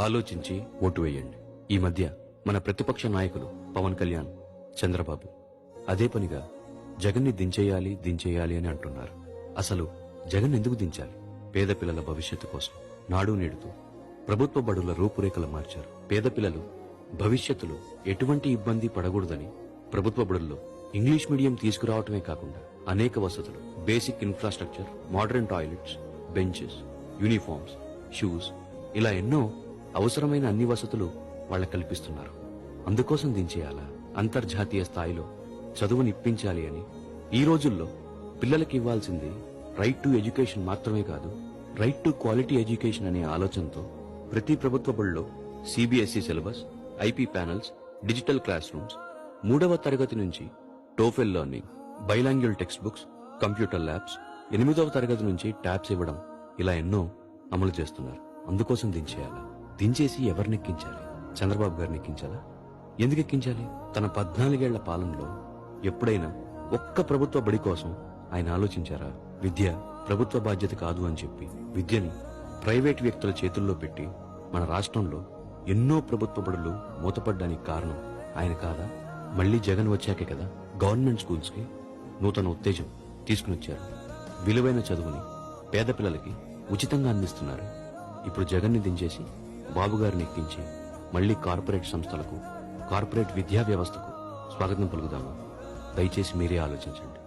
ఆలోచించి ఓటు వేయండి. ఈ మధ్య మన ప్రతిపక్ష నాయకులు పవన్ కళ్యాణ్, చంద్రబాబు అదే పనిగా జగన్ని దించేయాలి అని అంటున్నారు. అసలు జగన్ ఎందుకు దించాలి? పేద పిల్లల భవిష్యత్తు కోసం నాడు నేడుతూ ప్రభుత్వ బడుల రూపురేఖలు మార్చారు. పేద పిల్లలు భవిష్యత్తులో ఎటువంటి ఇబ్బంది పడకూడదని ప్రభుత్వ బడుల్లో ఇంగ్లీష్ మీడియం తీసుకురావటమే కాకుండా అనేక వసతులు, basic infrastructure, modern toilets, benches, uniforms, shoes ఇలా ఎన్నో అవసరమైన అన్ని వసతులు వాళ్ళకి కల్పిస్తున్నారు. అందుకోసం దించేయాలా? అంతర్జాతీయ స్థాయిలో చదువునిప్పించాలి అని ఈ రోజుల్లో పిల్లలకి ఇవ్వాల్సింది రైట్ టు ఎడ్యుకేషన్ మాత్రమే కాదు, రైట్ టు క్వాలిటీ ఎడ్యుకేషన్ అనే ఆలోచనతో ప్రతి ప్రభుత్వ బడిలో CBSE syllabus, IP panels, digital classrooms, 3వ తరగతి నుంచి TOEFL learning, bilingual textbooks, computer labs, 8వ తరగతి నుంచి ట్యాబ్స్ ఇవ్వడం ఇలా ఎన్నో అమలు చేస్తున్నారు. అందుకోసం దించేయాలా? దించేసి ఎవరినెక్కించాలి? చంద్రబాబు గారిని ఎక్కించాలా? ఎందుకు ఎక్కించాలి? తన 14 ఏళ్ల పాలనలో ఎప్పుడైనా ఒక్క ప్రభుత్వ బడి కోసం ఆయన ఆలోచించారా? విద్య ప్రభుత్వ బాధ్యత కాదు అని చెప్పి విద్యని ప్రైవేట్ వ్యక్తుల చేతుల్లో పెట్టి మన రాష్ట్రంలో ఎన్నో ప్రభుత్వ బడులు మూతపడ్డానికి కారణం ఆయన కాదా? మళ్లీ జగన్ వచ్చాకే కదా గవర్నమెంట్ స్కూల్స్ కి నూతన ఉత్తేజం తీసుకుని వచ్చారు. విలువైన చదువుని పేద పిల్లలకి ఉచితంగా అందిస్తున్నారు. ఇప్పుడు జగన్ని దించేసి బాబు గారిని ఎక్కించి మళ్లీ కార్పొరేట్ సంస్థలకు, కార్పొరేట్ విద్యా వ్యవస్థకు స్వాగతం పలుకుదామా? దయచేసి మీరే ఆలోచించండి.